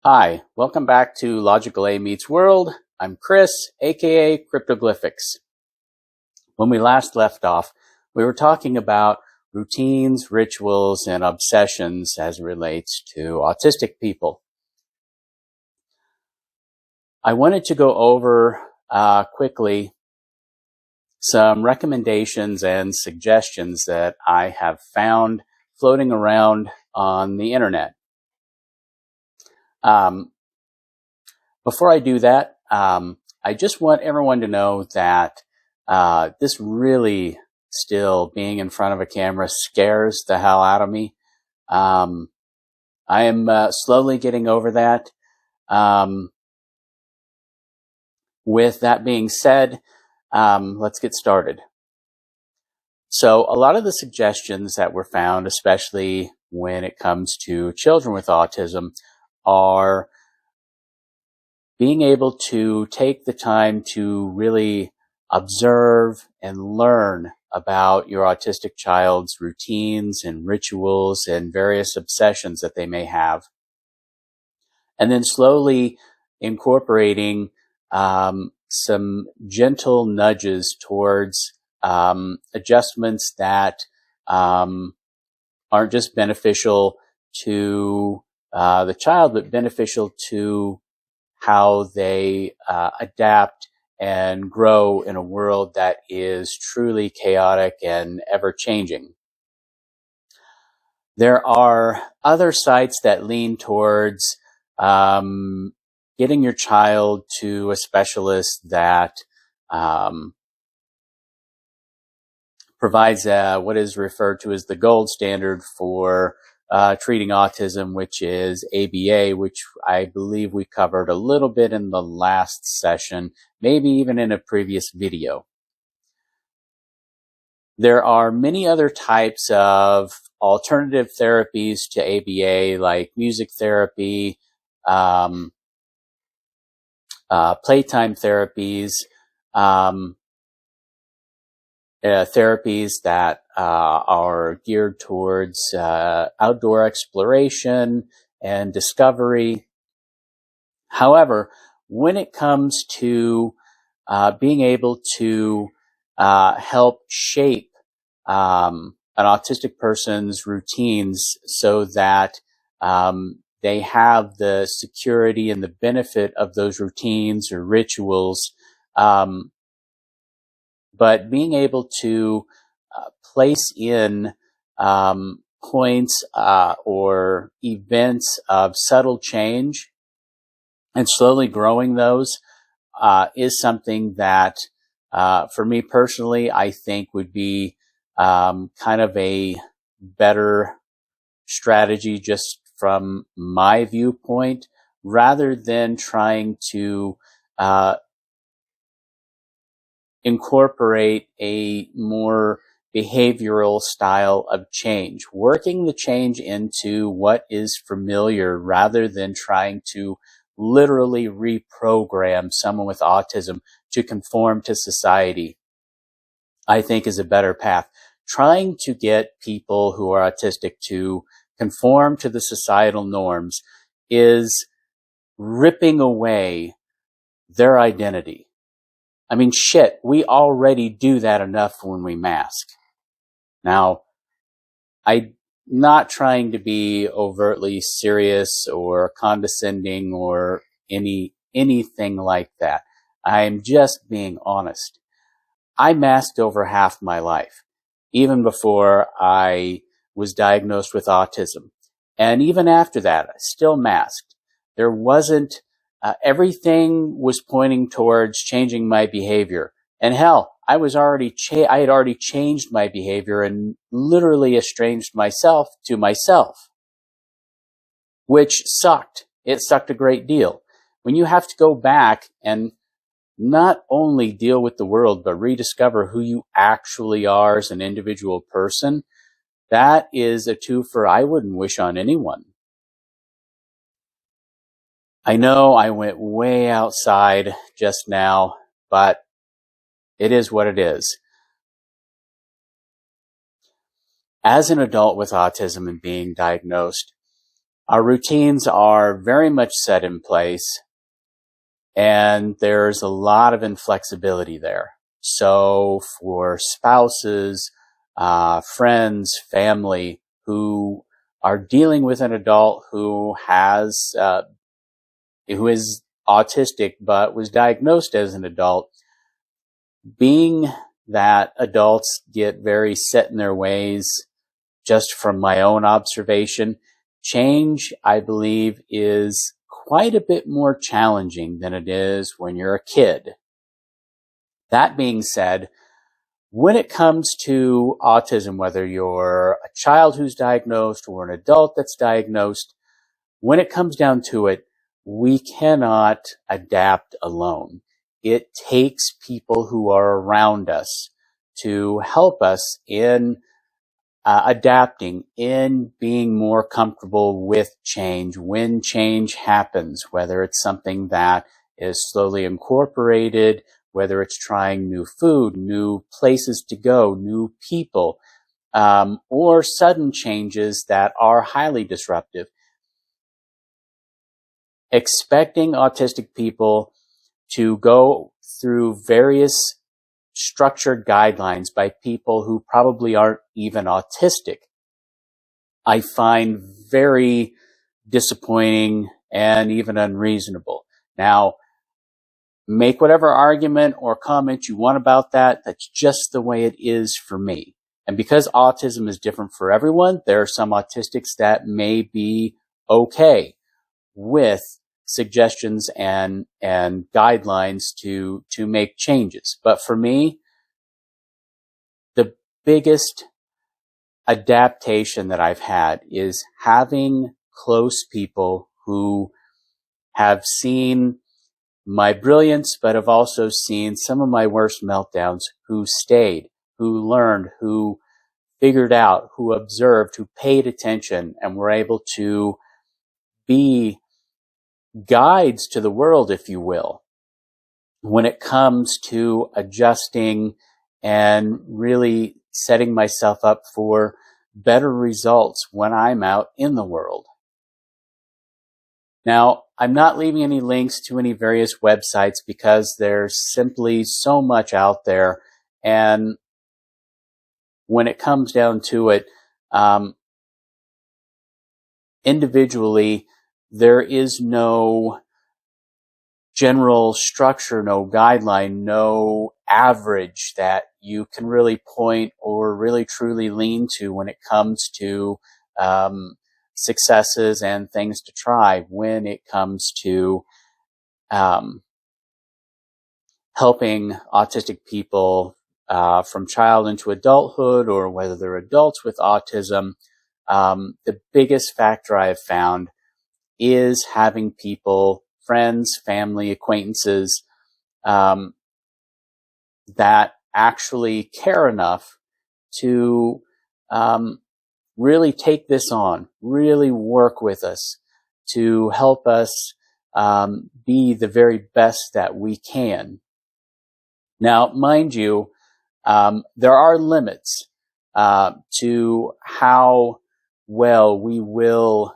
Hi, welcome back to Logical A Meets World. I'm Chris, aka Cryptoglyphics. When we last left off, we were talking about routines, rituals, and obsessions as it relates to autistic people. I wanted to go over quickly some recommendations and suggestions that I have found floating around on the internet. Before I do that, I just want everyone to know that this really still being in front of a camera scares the hell out of me. I am slowly getting over that. With that being said, let's get started. So a lot of the suggestions that were found, especially when it comes to children with autism, are being able to take the time to really observe and learn about your autistic child's routines and rituals and various obsessions that they may have. And then slowly incorporating some gentle nudges towards adjustments that aren't just beneficial to the child, but beneficial to how they adapt and grow in a world that is truly chaotic and ever-changing. There are other sites that lean towards getting your child to a specialist that provides what is referred to as the gold standard for treating autism, which is ABA, which I believe we covered a little bit in the last session, maybe even in a previous video. There are many other types of alternative therapies to ABA, like music therapy, playtime therapies, therapies that are geared towards outdoor exploration and discovery. However, when it comes to being able to help shape an autistic person's routines so that they have the security and the benefit of those routines or rituals, but being able to place in points or events of subtle change and slowly growing those is something that, for me personally, I think would be kind of a better strategy just from my viewpoint, rather than trying to incorporate a more behavioral style of change, working the change into what is familiar rather than trying to literally reprogram someone with autism to conform to society, I think is a better path. Trying to get people who are autistic to conform to the societal norms is ripping away their identity. I mean, shit, we already do that enough when we mask. Now, I'm not trying to be overtly serious or condescending or anything like that. I'm just being honest. I masked over half my life, even before I was diagnosed with autism. And even after that, I still masked. There wasn't everything was pointing towards changing my behavior. And hell, I had already changed my behavior and literally estranged myself to myself, which sucked. It sucked a great deal. When you have to go back and not only deal with the world, but rediscover who you actually are as an individual person, that is a twofer I wouldn't wish on anyone. I know I went way outside just now, but it is what it is. As an adult with autism and being diagnosed, Our routines are very much set in place, and there's a lot of inflexibility there. So for spouses, friends, family who are dealing with an adult who is autistic but was diagnosed as an adult, being that adults get very set in their ways, just from my own observation, change, I believe, is quite a bit more challenging than it is when you're a kid. That being said, when it comes to autism, whether you're a child who's diagnosed or an adult that's diagnosed, when it comes down to it, we cannot adapt alone. It takes people who are around us to help us in adapting, in being more comfortable with change when change happens, whether it's something that is slowly incorporated, whether it's trying new food, new places to go, new people, or sudden changes that are highly disruptive. Expecting autistic people to go through various structured guidelines by people who probably aren't even autistic, I find very disappointing and even unreasonable. Now, make whatever argument or comment you want about that. That's just the way it is for me. And because autism is different for everyone, there are some autistics that may be okay with suggestions and guidelines to make changes. But for me, the biggest adaptation that I've had is having close people who have seen my brilliance, but have also seen some of my worst meltdowns, who stayed, who learned, who figured out, who observed, who paid attention, and were able to be guides to the world, if you will, when it comes to adjusting and really setting myself up for better results when I'm out in the world. Now, I'm not leaving any links to any various websites because there's simply so much out there. And when it comes down to it, individually, there is no general structure, no guideline, no average that you can really point or really truly lean to when it comes to successes and things to try when it comes to helping autistic people from child into adulthood, or whether they're adults with autism. The biggest factor I have found is having people, friends, family, acquaintances, that actually care enough to really take this on, really work with us to help us be the very best that we can. Now, mind you, there are limits to how well we will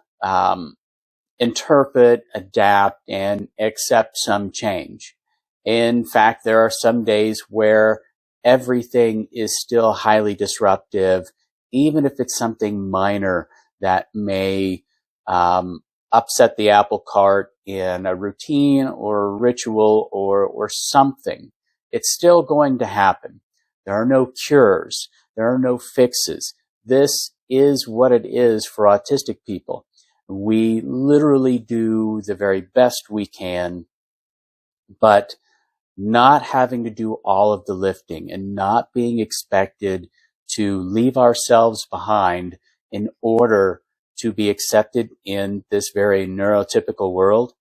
interpret, adapt, and accept some change. In fact, there are some days where everything is still highly disruptive, even if it's something minor that may upset the apple cart in a routine or a ritual or something. It's still going to happen. There are no cures. There are no fixes. This is what it is for autistic people. We literally do the very best we can, but not having to do all of the lifting and not being expected to leave ourselves behind in order to be accepted in this very neurotypical world,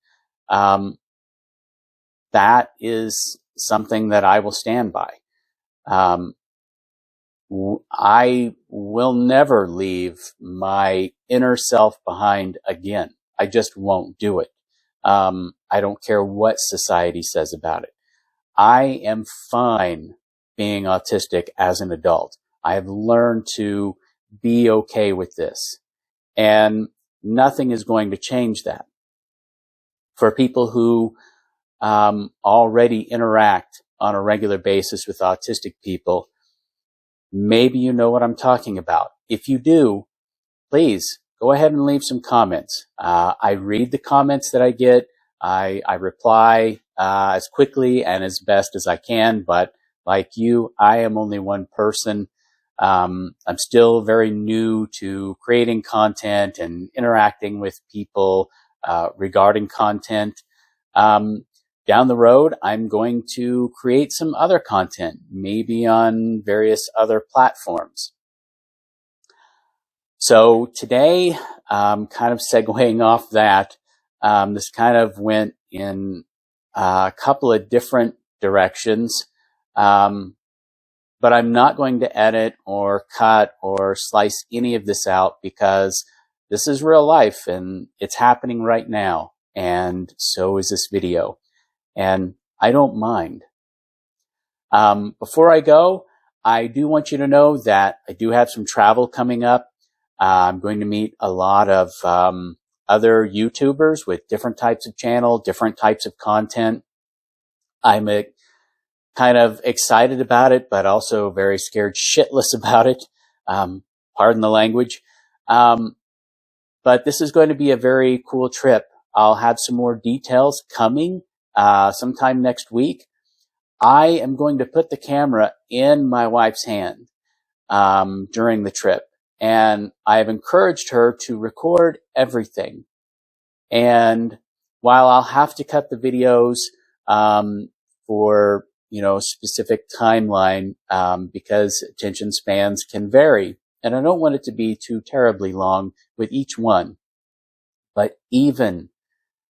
that is something that I will stand by. I will never leave my inner self behind again. I just won't do it. I don't care what society says about it. I am fine being autistic as an adult. I have learned to be okay with this. And nothing is going to change that. For people who already interact on a regular basis with autistic people, maybe you know what I'm talking about. If you do, please go ahead and leave some comments. I read the comments that I get. I reply as quickly and as best as I can, but like you, I am only one person. I'm still very new to creating content and interacting with people regarding content. Down the road, I'm going to create some other content, maybe on various other platforms. So today, kind of segueing off that, this kind of went in a couple of different directions, but I'm not going to edit or cut or slice any of this out because this is real life and it's happening right now, and so is this video. And I don't mind. Before I go, I do want you to know that I do have some travel coming up. I'm going to meet a lot of other YouTubers with different types of channel, different types of content. I'm kind of excited about it, but also very scared shitless about it. Pardon the language. But this is going to be a very cool trip. I'll have some more details coming sometime next week. I am going to put the camera in my wife's hand during the trip, and I've encouraged her to record everything. And while I'll have to cut the videos for specific timeline because attention spans can vary, and I don't want it to be too terribly long with each one, but even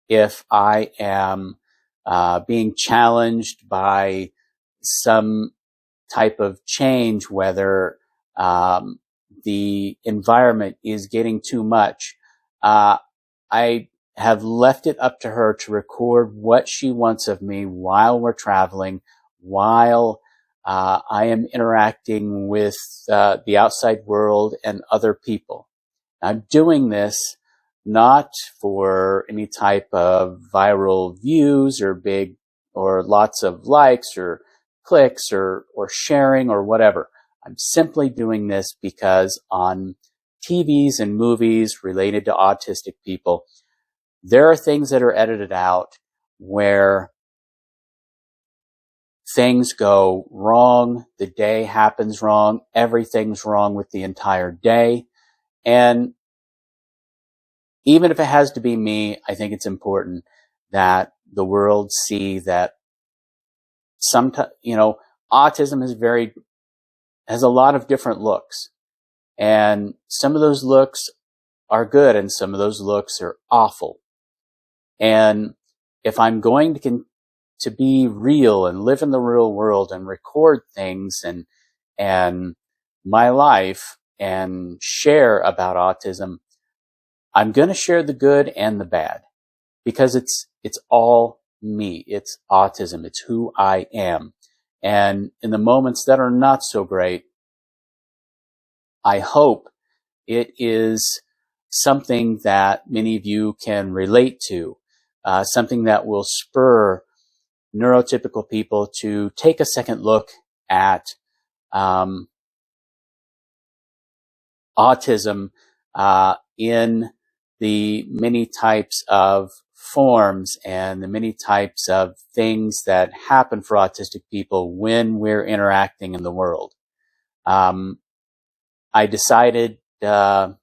if I am being challenged by some type of change, whether the environment is getting too much, I have left it up to her to record what she wants of me while we're traveling, while I am interacting with the outside world and other people. I'm doing this not for any type of viral views or lots of likes or clicks or sharing or whatever. I'm simply doing this because on TVs and movies related to autistic people, there are things that are edited out where things go wrong, the day happens wrong, everything's wrong with the entire day. And even if it has to be me, I think it's important that the world see that sometimes, autism has a lot of different looks. And some of those looks are good and some of those looks are awful. And if I'm going to be real and live in the real world and record things and my life and share about autism, I'm going to share the good and the bad because it's all me. It's autism. It's who I am. And in the moments that are not so great, I hope it is something that many of you can relate to, something that will spur neurotypical people to take a second look at autism in the many types of forms and the many types of things that happen for autistic people when we're interacting in the world. I decided that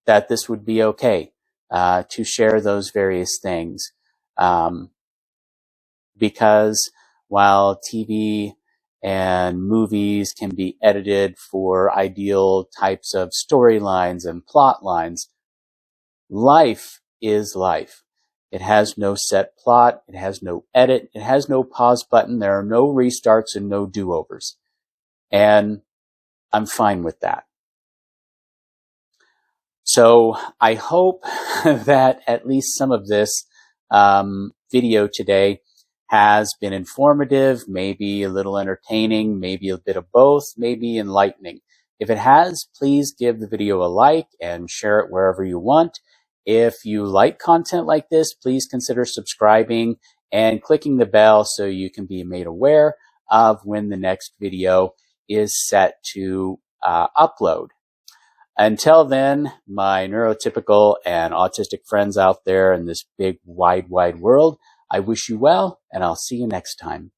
this would be okay to share those various things because while TV and movies can be edited for ideal types of storylines and plot lines, life is life. It has no set plot. It has no edit. It has no pause button. There are no restarts and no do-overs. And I'm fine with that. So I hope that at least some of this video today has been informative, maybe a little entertaining, maybe a bit of both, maybe enlightening. If it has, please give the video a like and share it wherever you want. If you like content like this, please consider subscribing and clicking the bell so you can be made aware of when the next video is set to upload. Until then, my neurotypical and autistic friends out there in this big, wide world, I wish you well, and I'll see you next time.